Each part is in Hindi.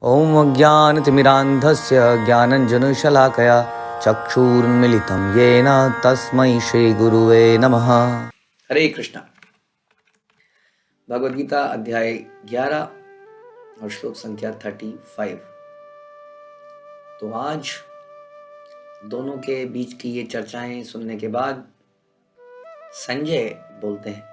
ॐ अज्ञानतिमिरान्धस्य ज्ञानञ्जनशलाकया चक्षुरुन्मीलितं येन तस्मै श्रीगुरुवे नमः। हरे कृष्णा। भगवद गीता अध्याय 11 और श्लोक संख्या 35। तो आज दोनों के बीच की ये चर्चाएं सुनने के बाद संजय बोलते हैं,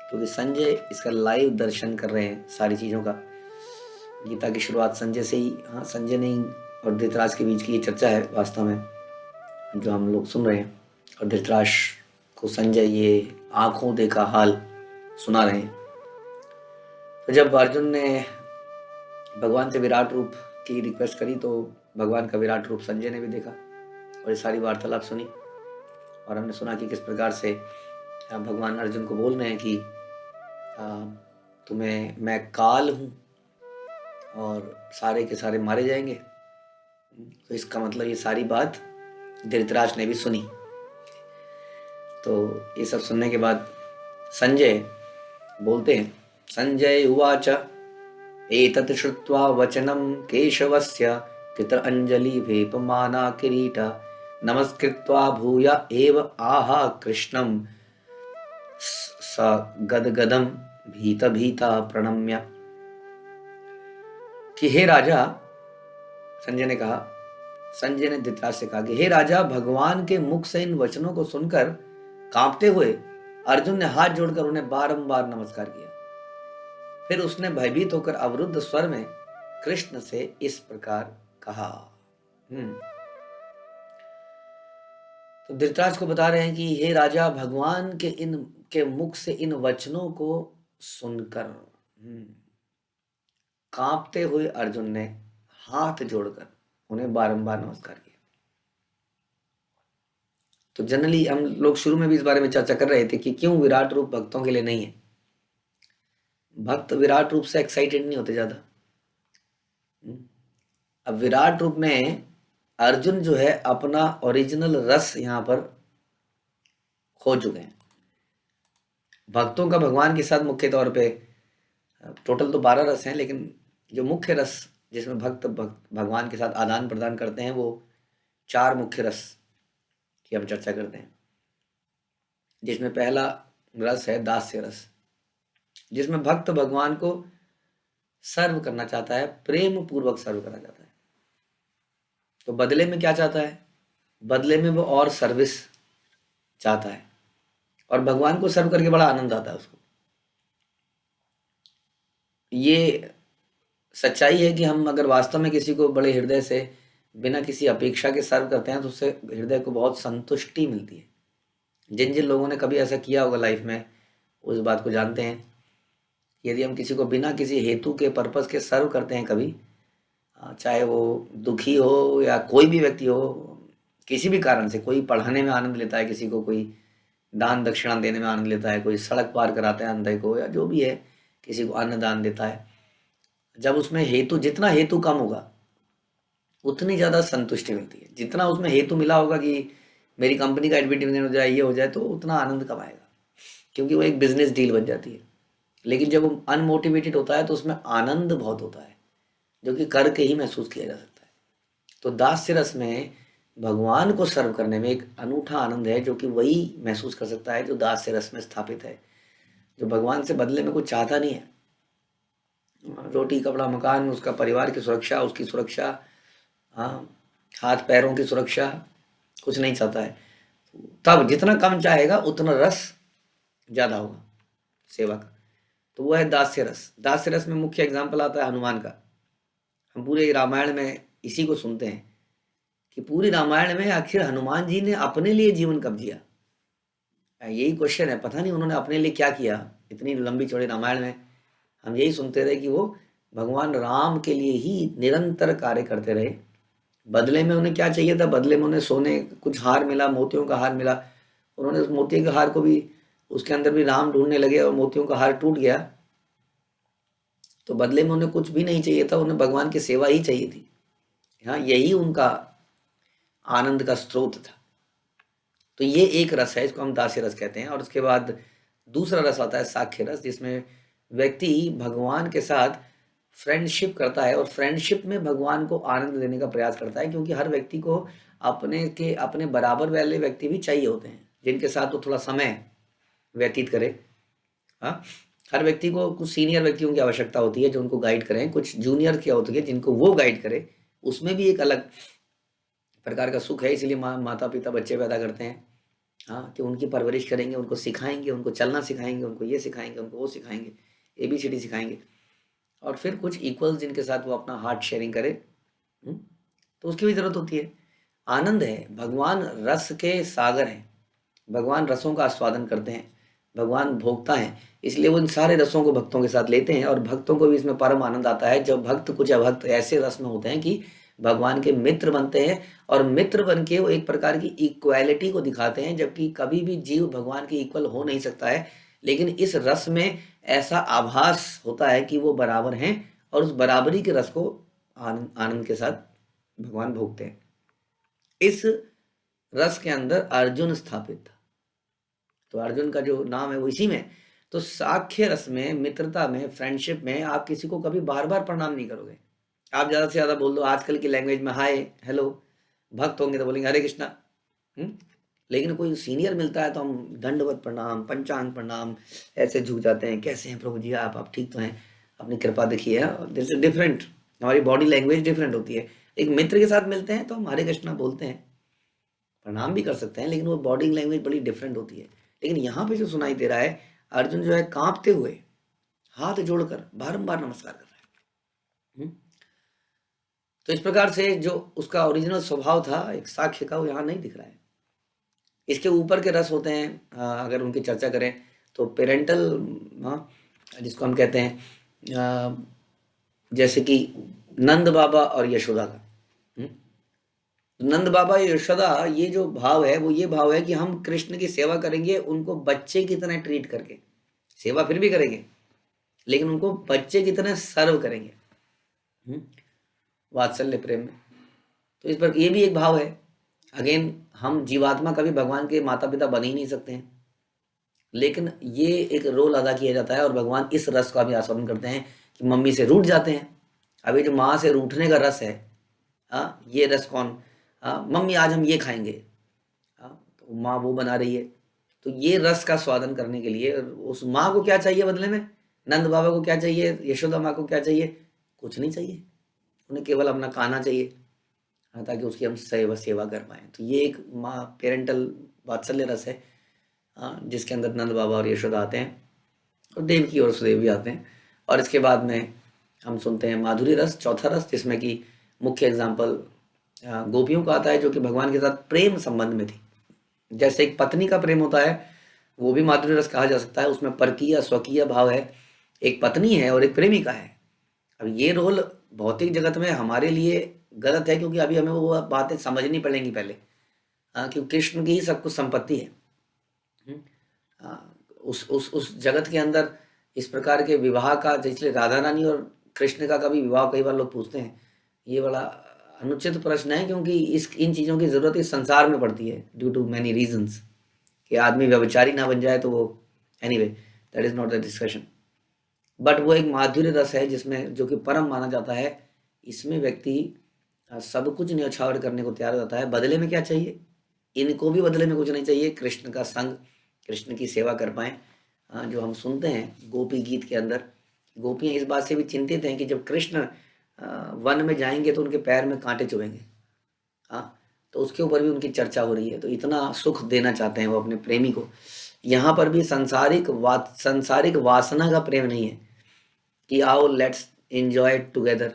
क्योंकि संजय इसका लाइव दर्शन कर रहे हैं सारी चीज़ों का। गीता की शुरुआत संजय से ही, संजय नहीं और धृतराष्ट्र के बीच की ये चर्चा है वास्तव में जो हम लोग सुन रहे हैं। और धृतराष्ट्र को संजय ये आंखों देखा हाल सुना रहे हैं। तो जब अर्जुन ने भगवान से विराट रूप की रिक्वेस्ट करी तो भगवान का विराट रूप संजय ने भी देखा और ये सारी वार्तालाप सुनी। और हमने सुना कि किस प्रकार से भगवान अर्जुन को बोल रहे हैं कि तुम्हें मैं काल हूँ और सारे के सारे मारे जाएंगे। तो इसका मतलब ये सारी बात धृतराष्ट्र ने भी सुनी। तो ये सब सुनने के बाद संजय बोलते हैं, संजय उवाच एतत् श्रुत्वा वचनं केशवस्य कृताञ्जलि वेपमाना किरीटा नमस्कृत्वा भूय एव आह कृष्णं स गदगदं भीत भीता प्रणम्य। कि हे राजा, संजय ने कहा, संजय ने धृतराष्ट्र से कहा कि हे राजा, भगवान के मुख से इन वचनों को सुनकर कांपते हुए अर्जुन ने हाथ जोड़कर उन्हें बारंबार नमस्कार किया। फिर उसने भयभीत होकर अवरुद्ध स्वर में कृष्ण से इस प्रकार कहा। तो धृतराष्ट्र को बता रहे हैं कि हे राजा, भगवान के मुख से इन वचनों को सुनकर कांपते हुए अर्जुन ने हाथ जोड़कर उन्हें बारंबार नमस्कार किया। तो जनरली हम लोग शुरू में भी इस बारे में चर्चा कर रहे थे कि क्यों विराट रूप भक्तों के लिए नहीं है। भक्त विराट रूप से एक्साइटेड नहीं होते ज्यादा। अब विराट रूप में अर्जुन जो है अपना ओरिजिनल रस यहां पर खो चुके हैं। भक्तों का भगवान के साथ मुख्य तौर पे टोटल तो 12 रस हैं, लेकिन जो मुख्य रस जिसमें भक्त भगवान के साथ आदान प्रदान करते हैं वो 4 मुख्य रस की हम चर्चा करते हैं। जिसमें पहला रस है दास्य रस, जिसमें भक्त भगवान को सर्व करना चाहता है, प्रेम पूर्वक सर्व करना चाहता है। तो बदले में क्या चाहता है? बदले में वो और सर्विस चाहता है और भगवान को सर्व करके बड़ा आनंद आता है उसको। ये सच्चाई है कि हम अगर वास्तव में किसी को बड़े हृदय से बिना किसी अपेक्षा के सर्व करते हैं तो उससे हृदय को बहुत संतुष्टि मिलती है। जिन जिन लोगों ने कभी ऐसा किया होगा लाइफ में उस बात को जानते हैं। यदि हम किसी को बिना किसी हेतु के पर्पस के सर्व करते हैं कभी, चाहे वो दुखी हो या कोई भी व्यक्ति हो, किसी भी कारण से, कोई पढ़ाने में आनंद लेता है किसी को, कोई दान दक्षिणा देने में आनंद लेता है, कोई सड़क पार कराता है अंधे को, या जो भी है, किसी को अन्न दान देता है, जब उसमें हेतु, जितना हेतु कम होगा उतनी ज़्यादा संतुष्टि मिलती है। जितना उसमें हेतु मिला होगा कि मेरी कंपनी का एडवर्टीजमेंट हो जाए, ये हो जाए, तो उतना आनंद कम आएगा, क्योंकि वो एक बिजनेस डील बन जाती है। लेकिन जब वो अनमोटिवेटेड होता है तो उसमें आनंद बहुत होता है, जो कि करके ही महसूस किया जा सकता है। तो दास्य रस में भगवान को सर्व करने में एक अनूठा आनंद है, जो कि वही महसूस कर सकता है जो दास्य रस में स्थापित है, जो भगवान से बदले में कुछ चाहता नहीं है। रोटी कपड़ा मकान, उसका परिवार की सुरक्षा, उसकी सुरक्षा, हाथ पैरों की सुरक्षा, कुछ नहीं चाहता है। तब जितना कम चाहेगा उतना रस ज्यादा होगा सेवा का। तो वो है दास्य रस। दास्य रस में मुख्य एग्जाम्पल आता है हनुमान का। हम पूरे रामायण में इसी को सुनते हैं कि पूरी रामायण में आखिर हनुमान जी ने अपने लिए जीवन कब जिया। यही क्वेश्चन है, पता नहीं उन्होंने अपने लिए क्या किया। इतनी लंबी चौड़ी रामायण में हम यही सुनते रहे कि वो भगवान राम के लिए ही निरंतर कार्य करते रहे। बदले में उन्हें क्या चाहिए था? बदले में उन्हें सोने कुछ हार मिला, मोतियों का हार मिला। उन्होंने उस मोती के हार को भी, उसके अंदर भी राम ढूंढने लगे और मोतियों का हार टूट गया। तो बदले में उन्हें कुछ भी नहीं चाहिए था, उन्हें भगवान की सेवा ही चाहिए थी। यही उनका आनंद का स्रोत था। तो ये एक रस है, इसको हम दास्य रस कहते हैं। और उसके बाद दूसरा रस आता है साख्य रस, जिसमें व्यक्ति भगवान के साथ फ्रेंडशिप करता है और फ्रेंडशिप में भगवान को आनंद देने का प्रयास करता है, क्योंकि हर व्यक्ति को अपने बराबर वाले व्यक्ति भी चाहिए होते हैं जिनके साथ वो थोड़ा समय व्यतीत करे। हाँ, हर व्यक्ति को कुछ सीनियर व्यक्तियों की आवश्यकता होती है जो उनको गाइड करें, कुछ जूनियर की होती है जिनको वो गाइड करे। उसमें भी एक अलग प्रकार का सुख है, इसलिए माता पिता बच्चे पैदा करते हैं। हाँ, कि उनकी परवरिश करेंगे, उनको सिखाएंगे, उनको चलना सिखाएंगे, उनको ये सिखाएंगे, उनको वो सिखाएंगे, ABCD सिखाएंगे, और फिर कुछ इक्वल्स जिनके साथ वो अपना हार्ट शेयरिंग करे। तो उसकी भी जरूरत होती है। आनंद है, भगवान रस के सागर हैं, भगवान रसों का आस्वादन करते हैं, भगवान भोगता है, इसलिए वो इन सारे रसों को भक्तों के साथ लेते हैं, और भक्तों को भी इसमें परम आनंद आता है जब भक्त कुछ अभक्त ऐसे रस में होते हैं कि भगवान के मित्र बनते हैं, और मित्र बन के वो एक प्रकार की इक्वालिटी को दिखाते हैं, जबकि कभी भी जीव भगवान के इक्वल हो नहीं सकता है, लेकिन इस रस में ऐसा आभास होता है कि वो बराबर हैं, और उस बराबरी के रस को आनंद आनंद के साथ भगवान भोगते हैं। इस रस के अंदर अर्जुन स्थापित था, तो अर्जुन का जो नाम है वो इसी में। तो साख्य रस में, मित्रता में, फ्रेंडशिप में आप किसी को कभी बार बार प्रणाम नहीं करोगे। आप ज्यादा से ज्यादा बोल दो, आजकल की लैंग्वेज में हाय हेलो। भक्त होंगे तो बोलेंगे हरे कृष्णा। लेकिन कोई सीनियर मिलता है तो हम दंडवत प्रणाम, पंचांग प्रणाम, ऐसे झुक जाते हैं, कैसे हैं प्रभु जी आप ठीक तो हैं, अपनी कृपा दिखिए। दिस इज डिफरेंट, हमारी बॉडी लैंग्वेज डिफरेंट होती है। एक मित्र के साथ मिलते हैं तो हम हरे कृष्णा बोलते हैं, प्रणाम भी कर सकते हैं, लेकिन वो बॉडी लैंग्वेज बड़ी डिफरेंट होती है। लेकिन यहाँ पे जो सुनाई दे रहा है, अर्जुन जो है कांपते हुए हाथ जोड़कर बारंबार नमस्कार कर रहा है। तो इस प्रकार से जो उसका ओरिजिनल स्वभाव था एक साक्ष्य का, वो यहाँ नहीं दिख रहा है। इसके ऊपर के रस होते हैं, अगर उनकी चर्चा करें तो पेरेंटल, जिसको हम कहते हैं, जैसे कि नंद बाबा और यशोदा का। नंद बाबा यशोदा, ये जो भाव है वो ये भाव है कि हम कृष्ण की सेवा करेंगे, उनको बच्चे की तरह ट्रीट करके, सेवा फिर भी करेंगे लेकिन उनको बच्चे की तरह सर्व करेंगे वात्सल्य प्रेम में। तो इस पर ये भी एक भाव है। अगेन, हम जीवात्मा कभी भगवान के माता पिता बन ही नहीं सकते हैं, लेकिन ये एक रोल अदा किया जाता है, और भगवान इस रस का भी आस्वादन करते हैं कि मम्मी से रूठ जाते हैं। अभी जो माँ से रूठने का रस है, ये रस कौन, मम्मी आज हम ये खाएंगे, तो माँ वो बना रही है, तो ये रस का स्वादन करने के लिए उस माँ को क्या चाहिए बदले में, नंद बाबा को क्या चाहिए, यशोदा माँ को क्या चाहिए, कुछ नहीं चाहिए, उन्हें केवल अपना खाना चाहिए, ताकि उसकी हम सेवा कर पाएँ। तो ये एक माँ पेरेंटल वात्सल्य रस है, जिसके अंदर नंद बाबा और यशोदा आते हैं, और देवकी और सुदेव भी आते हैं। और इसके बाद में हम सुनते हैं माधुरी रस, चौथा रस, जिसमें कि मुख्य एग्जाम्पल गोपियों का आता है, जो कि भगवान के साथ प्रेम संबंध में थी। जैसे एक पत्नी का प्रेम होता है, वो भी माधुरी रस कहा जा सकता है, उसमें परकीय स्वकीय भाव है, एक पत्नी है और एक प्रेमिका है। अब ये रोल भौतिक जगत में हमारे लिए गलत है, क्योंकि अभी हमें वो बातें समझनी पड़ेंगी पहले, क्योंकि कृष्ण की ही सब कुछ संपत्ति है। उस जगत के अंदर इस प्रकार के विवाह का, इसलिए राधा रानी और कृष्ण का कभी विवाह कई बार लोग पूछते हैं, ये बड़ा अनुचित प्रश्न है, क्योंकि इन चीज़ों की ज़रूरत इस संसार में पड़ती है ड्यू टू मैनी रीजंस, कि आदमी व्यभिचारी ना बन जाए, तो वो anyway that is not the discussion. But वो एक माधुर्य रस है जिसमें, जो कि परम माना जाता है, इसमें व्यक्ति सब कुछ न्यौछावर करने को तैयार हो जाता है। बदले में क्या चाहिए, इनको भी बदले में कुछ नहीं चाहिए, कृष्ण का संग, कृष्ण की सेवा कर पाएँ। जो हम सुनते हैं गोपी गीत के अंदर, गोपियाँ इस बात से भी चिंतित हैं कि जब कृष्ण वन में जाएंगे तो उनके पैर में कांटे चुभेंगे, तो उसके ऊपर भी उनकी चर्चा हो रही है। तो इतना सुख देना चाहते हैं वो अपने प्रेमी को। यहाँ पर भी सांसारिक वासना का प्रेम नहीं है कि आओ लेट्स एंजॉय टुगेदर,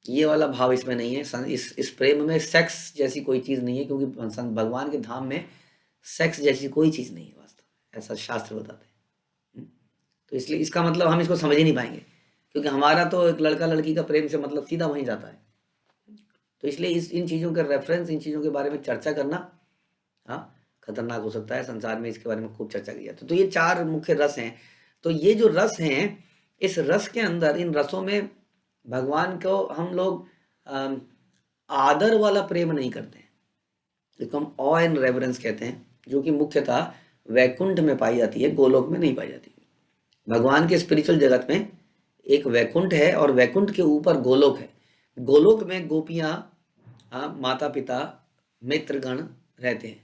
ये वाला भाव इसमें नहीं है। इस प्रेम में सेक्स जैसी कोई चीज़ नहीं है, क्योंकि भगवान के धाम में सेक्स जैसी कोई चीज़ नहीं है वास्तव में, ऐसा शास्त्र बताते हैं। तो इसलिए इसका मतलब हम इसको समझ ही नहीं पाएंगे, क्योंकि हमारा तो एक लड़का लड़की का प्रेम से मतलब सीधा वहीं जाता है। तो इसलिए इन चीज़ों के रेफरेंस, इन चीज़ों के बारे में चर्चा करना खतरनाक हो सकता है। संसार में इसके बारे में खूब चर्चा की जाती है। तो ये 4 मुख्य रस हैं। तो ये जो रस हैं, इस रस के अंदर, इन रसों में भगवान को हम लोग आदर वाला प्रेम नहीं करते हैं, जिसको हम ऑ एंड रेवरेंस कहते हैं, जो कि मुख्यतः वैकुंठ में पाई जाती है, गोलोक में नहीं पाई जाती। भगवान के स्पिरिचुअल जगत में एक वैकुंठ है और वैकुंठ के ऊपर गोलोक है। गोलोक में गोपियां, माता पिता, मित्रगण रहते हैं,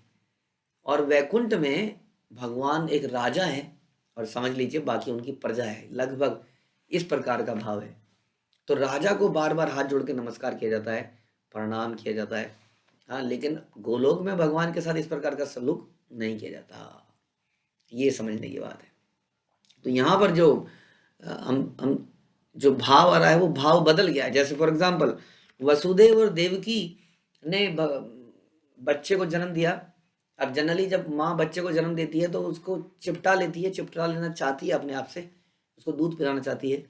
और वैकुंठ में भगवान एक राजा है और समझ लीजिए बाकी उनकी प्रजा है। लगभग इस प्रकार का भाव है। तो राजा को बार बार हाथ जोड़ के नमस्कार किया जाता है, प्रणाम किया जाता है। हाँ, लेकिन गोलोक में भगवान के साथ इस प्रकार का सलूक नहीं किया जाता। ये समझने की बात है। तो यहाँ पर जो हम जो भाव आ रहा है वो भाव बदल गया है। जैसे फॉर एग्जाम्पल वसुदेव और देवकी ने बच्चे को जन्म दिया। अब जनरली जब माँ बच्चे को जन्म देती है तो उसको चिपटा लेती है, चिपटा लेना चाहती है अपने आप से, उसको दूध पिलाना चाहती है,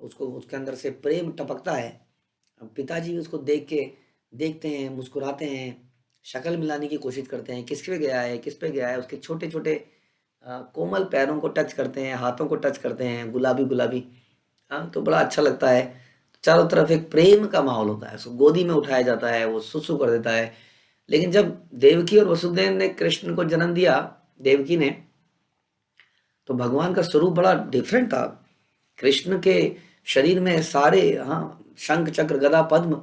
उसको उसके अंदर से प्रेम टपकता है। अब पिताजी उसको देखते हैं, मुस्कुराते हैं, शक्ल मिलाने की कोशिश करते हैं, किस पे गया है, किस पे गया है, उसके छोटे छोटे कोमल पैरों को टच करते हैं, हाथों को टच करते हैं, गुलाबी गुलाबी। हाँ, तो बड़ा अच्छा लगता है। चारों तरफ एक प्रेम का माहौल होता है, उसको गोदी में उठाया जाता है, वो सुसु कर देता है। लेकिन जब देवकी और वसुदेव ने कृष्ण को जन्म दिया, देवकी ने, तो भगवान का स्वरूप बड़ा डिफरेंट था। कृष्ण के शरीर में सारे, शंख चक्र गदा पद्म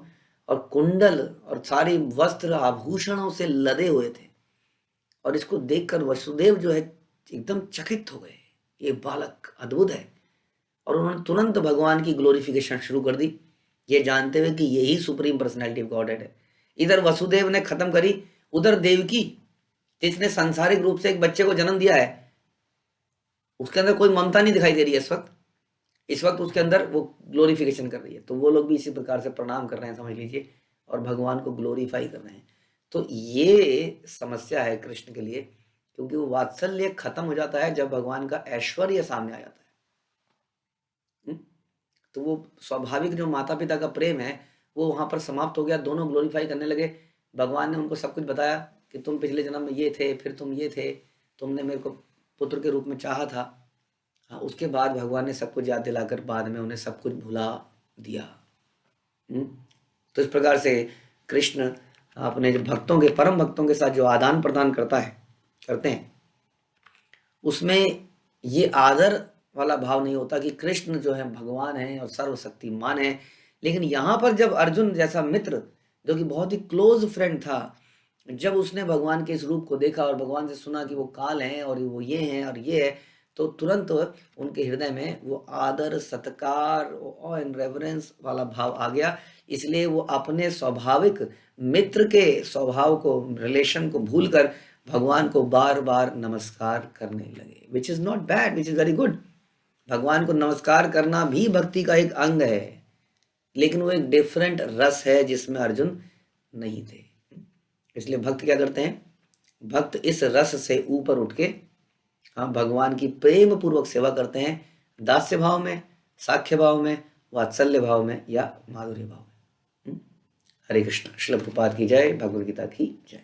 और कुंडल और सारे वस्त्र आभूषणों से लदे हुए थे। और इसको देखकर वसुदेव जो है एकदम चकित हो गए, ये बालक अद्भुत है। और उन्होंने तुरंत भगवान की ग्लोरिफिकेशन शुरू कर दी, ये जानते हुए कि यही सुप्रीम पर्सनैलिटी ऑफ गॉडहेड है। इधर वसुदेव ने खत्म करी, उधर देवकी जिसने सांसारिक रूप से एक बच्चे को जन्म दिया है, उसके अंदर कोई ममता नहीं दिखाई दे रही है इस वक्त उसके अंदर वो ग्लोरिफिकेशन कर रही है। तो वो लोग भी इसी प्रकार से प्रणाम कर रहे हैं, समझ लीजिए, और भगवान को ग्लोरीफाई कर रहे हैं। तो ये समस्या है कृष्ण के लिए, क्योंकि वो वात्सल्य खत्म हो जाता है जब भगवान का ऐश्वर्य सामने आ जाता है। तो वो स्वाभाविक जो माता पिता का प्रेम है वो वहां पर समाप्त हो गया। दोनों ग्लोरीफाई करने लगे। भगवान ने उनको सब कुछ बताया कि तुम पिछले जन्म में ये थे, फिर तुम ये थे, तुमने मेरे को पुत्र के रूप में चाहा था। हाँ, उसके बाद भगवान ने सब कुछ याद दिलाकर बाद में उन्हें सब कुछ भुला दिया। तो इस प्रकार से कृष्ण अपने जो भक्तों के, परम भक्तों के साथ जो आदान प्रदान करते हैं, उसमें ये आदर वाला भाव नहीं होता कि कृष्ण जो है भगवान है और सर्वशक्तिमान है। लेकिन यहाँ पर जब अर्जुन जैसा मित्र, जो कि बहुत ही क्लोज फ्रेंड था, जब उसने भगवान के इस रूप को देखा और भगवान से सुना कि वो काल हैं और वो ये हैं और ये है, तो तुरंत उनके हृदय में वो आदर, सत्कार और रेवरेंस वाला भाव आ गया। इसलिए वो अपने स्वाभाविक मित्र के स्वभाव को, रिलेशन को भूलकर भगवान को बार बार नमस्कार करने लगे, which is not bad, which is very good. भगवान को नमस्कार करना भी भक्ति का एक अंग है, लेकिन वो एक डिफरेंट रस है जिसमें अर्जुन नहीं थे। इसलिए भक्त क्या करते हैं, भक्त इस रस से ऊपर उठ के भगवान की प्रेम पूर्वक सेवा करते हैं, दास्य भाव में, साख्य भाव में, वात्सल्य भाव में या माधुर्य भाव में। हरे कृष्ण। श्रील प्रभुपाद की जय, भगवद गीता की जय।